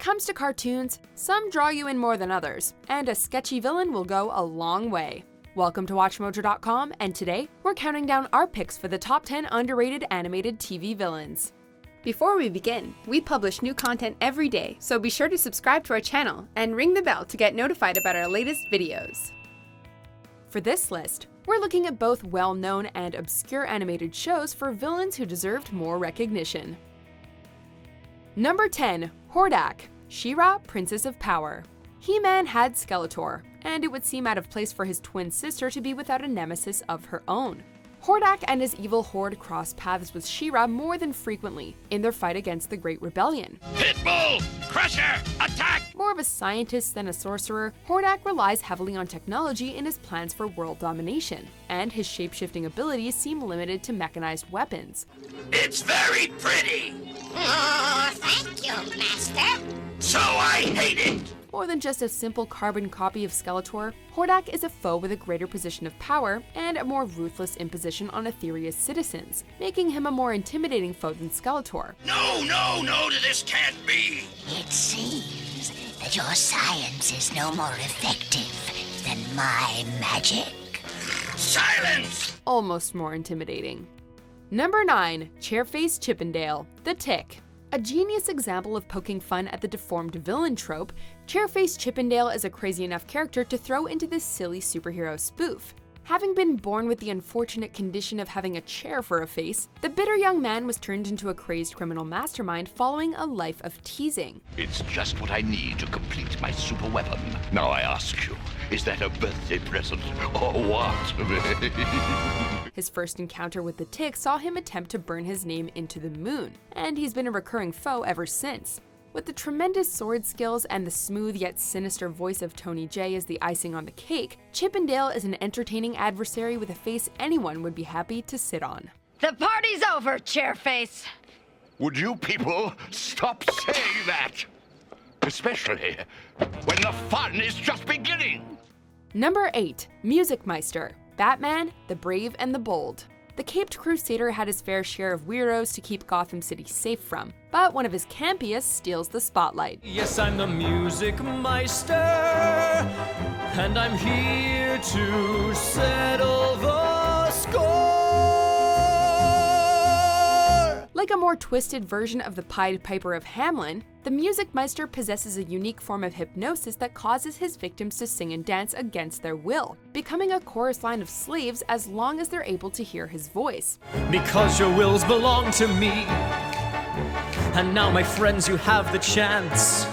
comes to cartoons, some draw you in more than others, and a sketchy villain will go a long way. Welcome to WatchMojo.com, and today we're counting down our picks for the top 10 underrated animated TV villains. Before we begin, we publish new content every day, so be sure to subscribe to our channel and ring the bell to get notified about our latest videos. For this list, we're looking at both well-known and obscure animated shows for villains who deserved more recognition. Number 10. Hordak, She-Ra, Princess of Power. He-Man had Skeletor, and it would seem out of place for his twin sister to be without a nemesis of her own. Hordak and his evil horde cross paths with She-Ra more than frequently in their fight against the Great Rebellion. Pitbull! Crusher! Attack! More of a scientist than a sorcerer, Hordak relies heavily on technology in his plans for world domination, and his shape-shifting abilities seem limited to mechanized weapons. It's very pretty! Oh, thank you, Master. So I hate it! More than just a simple carbon copy of Skeletor, Hordak is a foe with a greater position of power and a more ruthless imposition on Etheria's citizens, making him a more intimidating foe than Skeletor. No, this can't be! It seems that your science is no more effective than my magic. Silence! Almost more intimidating. Number 9. Chairface Chippendale, the Tick. A genius example of poking fun at the deformed villain trope, Chairface Chippendale is a crazy enough character to throw into this silly superhero spoof. Having been born with the unfortunate condition of having a chair for a face, the bitter young man was turned into a crazed criminal mastermind following a life of teasing. It's just what I need to complete my super weapon. Now I ask you, is that a birthday present or what? His first encounter with the Tick saw him attempt to burn his name into the moon, and he's been a recurring foe ever since. With the tremendous sword skills and the smooth yet sinister voice of Tony Jay as the icing on the cake, Chippendale is an entertaining adversary with a face anyone would be happy to sit on. The party's over, Chairface! Would you people stop saying that? Especially when the fun is just beginning. Number 8. Music Meister, Batman, the Brave and the Bold. The Caped Crusader had his fair share of weirdos to keep Gotham City safe from, but one of his campiest steals the spotlight. Yes, I'm the Music Meister, and I'm here to settle the score! Like a more twisted version of the Pied Piper of Hamelin, the Music Meister possesses a unique form of hypnosis that causes his victims to sing and dance against their will, becoming a chorus line of slaves as long as they're able to hear his voice. Because your wills belong to me, and now, my friends, you have the chance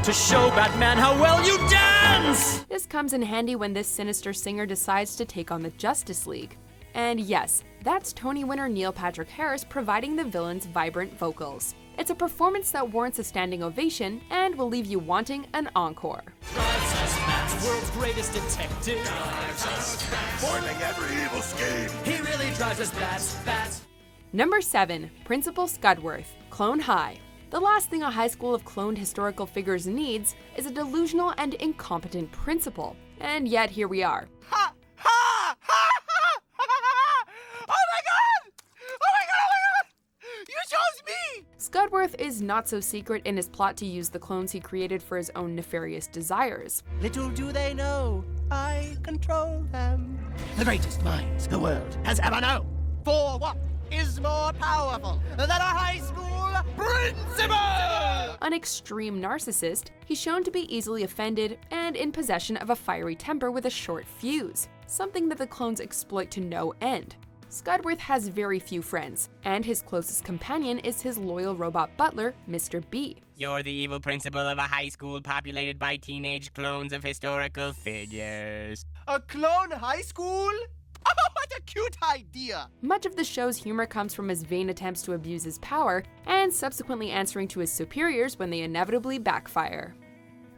to show Batman how well you dance! This comes in handy when this sinister singer decides to take on the Justice League. And yes, that's Tony winner Neil Patrick Harris providing the villain's vibrant vocals. It's a performance that warrants a standing ovation and will leave you wanting an encore. Drives us bats, world's greatest detective. Drives us bats, Foiling every evil scheme! he really drives us bats. Number 7. Principal Scudworth, Clone High. The last thing a high school of cloned historical figures needs is a delusional and incompetent principal. And yet here we are. Ha! Ha! Ha! You chose me! Scudworth is not so secret in his plot to use the clones he created for his own nefarious desires. Little do they know, I control them. The greatest minds the world has ever known. For what is more powerful than a high school principal? An extreme narcissist, he's shown to be easily offended and in possession of a fiery temper with a short fuse, something that the clones exploit to no end. Scudworth has very few friends, and his closest companion is his loyal robot butler, Mr. B. You're the evil principal of a high school populated by teenage clones of historical figures. A clone high school? Oh, what a cute idea! Much of the show's humor comes from his vain attempts to abuse his power, and subsequently answering to his superiors when they inevitably backfire.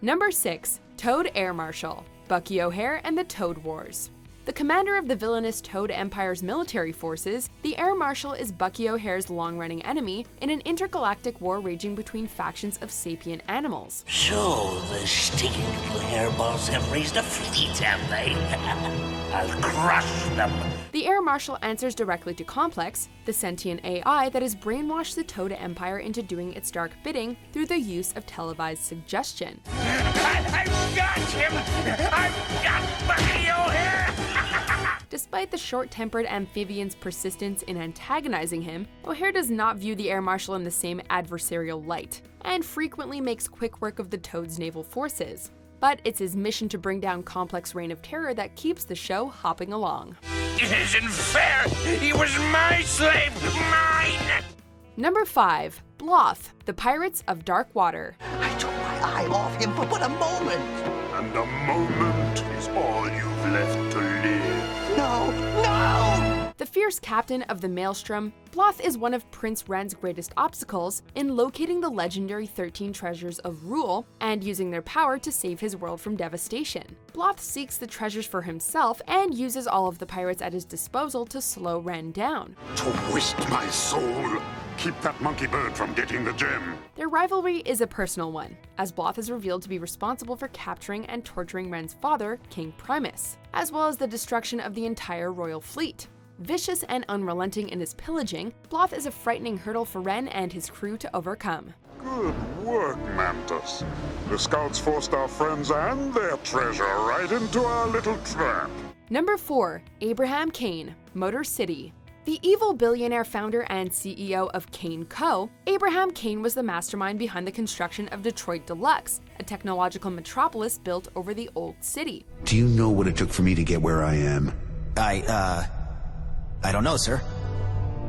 Number 6. Toad Air Marshal, Bucky O'Hare and the Toad Wars. The commander of the villainous Toad Empire's military forces, the Air Marshal is Bucky O'Hare's long-running enemy in an intergalactic war raging between factions of sapient animals. So the stinking little hairballs have raised a fleet, have they? I'll crush them The Air Marshal answers directly to Complex, the sentient AI that has brainwashed the Toad Empire into doing its dark bidding through the use of televised suggestion. I've got him! I've got Mario here! Despite the short-tempered amphibian's persistence in antagonizing him, O'Hare does not view the Air Marshal in the same adversarial light, and frequently makes quick work of the Toad's naval forces. But it's his mission to bring down Complex Reign of Terror that keeps the show hopping along. It isn't fair! He was my slave! Mine! Number 5. Bloth, the Pirates of Dark Water. I took my eye off him for but a moment. And a moment is all you've left to live. No! The fierce captain of the Maelstrom, Bloth is one of Prince Ren's greatest obstacles in locating the legendary 13 treasures of Rule and using their power to save his world from devastation. Bloth seeks the treasures for himself and uses all of the pirates at his disposal to slow Ren down. Twist my soul. Keep that monkey bird from getting the gem. Their rivalry is a personal one, as Bloth is revealed to be responsible for capturing and torturing Ren's father, King Primus, as well as the destruction of the entire royal fleet. Vicious and unrelenting in his pillaging, Bloth is a frightening hurdle for Ren and his crew to overcome. Good work, Mantis. The scouts forced our friends and their treasure right into our little trap. Number 4. Abraham Kane, Motor City. The evil billionaire founder and CEO of Kane Co., Abraham Kane was the mastermind behind the construction of Detroit Deluxe, a technological metropolis built over the old city. Do you know what it took for me to get where I am? I don't know, sir.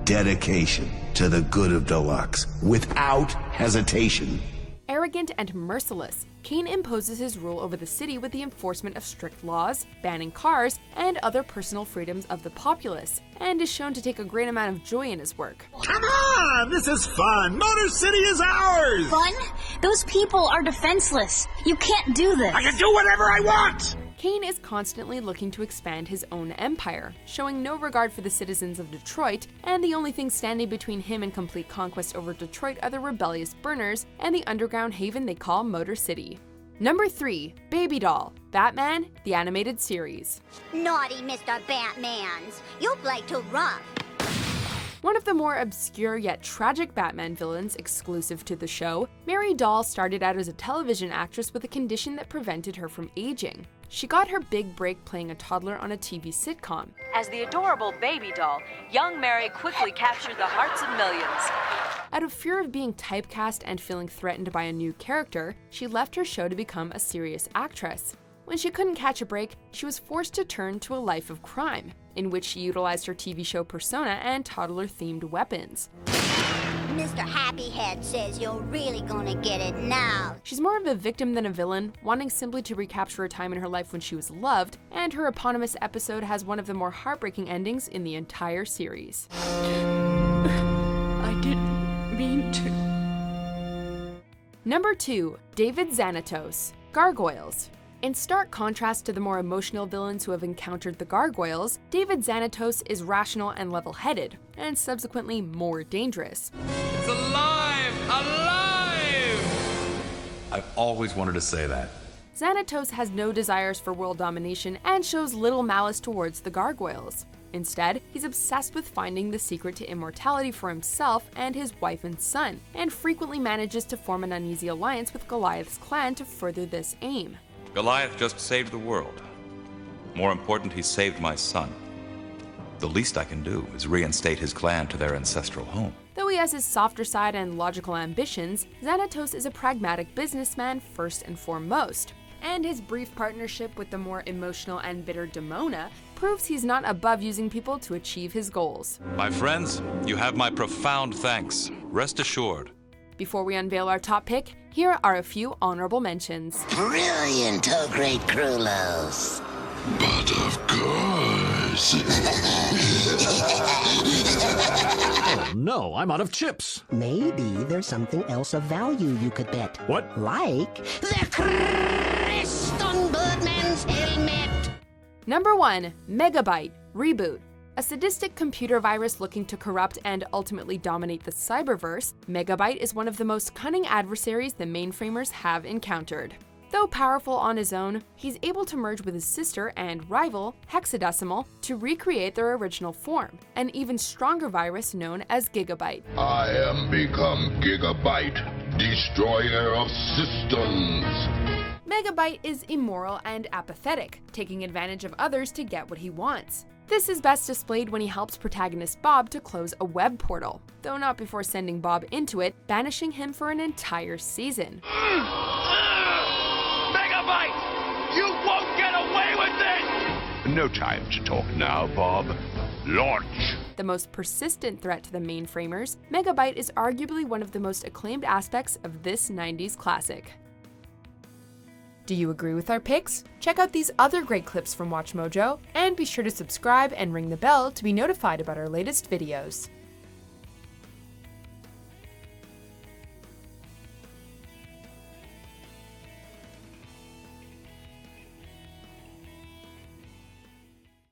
Dedication to the good of Deluxe, without hesitation. Arrogant and merciless, Kane imposes his rule over the city with the enforcement of strict laws, banning cars, and other personal freedoms of the populace, and is shown to take a great amount of joy in his work. Come on! This is fun! Motor City is ours! Fun? Those people are defenseless. You can't do this. I can do whatever I want! Kane is constantly looking to expand his own empire, showing no regard for the citizens of Detroit, and the only thing standing between him and complete conquest over Detroit are the rebellious Burners and the underground haven they call Motor City. Number 3. Baby Doll, Batman, the Animated Series. Naughty Mr. Batmans, you play too rough. One of the more obscure yet tragic Batman villains exclusive to the show, Mary Doll started out as a television actress with a condition that prevented her from aging. She got her big break playing a toddler on a TV sitcom. As the adorable baby doll, young Mary quickly captured the hearts of millions. Out of fear of being typecast and feeling threatened by a new character, she left her show to become a serious actress. When she couldn't catch a break, she was forced to turn to a life of crime, in which she utilized her TV show persona and toddler-themed weapons. Mr. Happyhead says you're really gonna get it now. She's more of a victim than a villain, wanting simply to recapture a time in her life when she was loved, and her eponymous episode has one of the more heartbreaking endings in the entire series. I didn't mean to. Number 2. David Xanatos, Gargoyles. In stark contrast to the more emotional villains who have encountered the Gargoyles, David Xanatos is rational and level-headed, and subsequently more dangerous. It's alive! Alive! I've always wanted to say that. Xanatos has no desires for world domination and shows little malice towards the Gargoyles. Instead, he's obsessed with finding the secret to immortality for himself and his wife and son, and frequently manages to form an uneasy alliance with Goliath's clan to further this aim. Goliath just saved the world. More important, he saved my son. The least I can do is reinstate his clan to their ancestral home. Though he has his softer side and logical ambitions, Xanatos is a pragmatic businessman first and foremost, and his brief partnership with the more emotional and bitter Demona proves he's not above using people to achieve his goals. My friends, you have my profound thanks. Rest assured. Before we unveil our top pick, here are a few honorable mentions. Brilliant, oh great Krulos. But of course. Oh no, I'm out of chips. Maybe there's something else of value you could bet. What? Like the crest on Birdman's helmet. Number 1. Megabyte, Reboot. A sadistic computer virus looking to corrupt and ultimately dominate the cyberverse, Megabyte is one of the most cunning adversaries the mainframers have encountered. Though powerful on his own, he's able to merge with his sister and rival, Hexadecimal, to recreate their original form, an even stronger virus known as Gigabyte. I am become Gigabyte, destroyer of systems. Megabyte is immoral and apathetic, taking advantage of others to get what he wants. This is best displayed when he helps protagonist Bob to close a web portal, though not before sending Bob into it, banishing him for an entire season. Megabyte! You won't get away with this! No time to talk now, Bob. Launch! The most persistent threat to the mainframers, Megabyte is arguably one of the most acclaimed aspects of this 90s classic. Do you agree with our picks? Check out these other great clips from WatchMojo, and be sure to subscribe and ring the bell to be notified about our latest videos.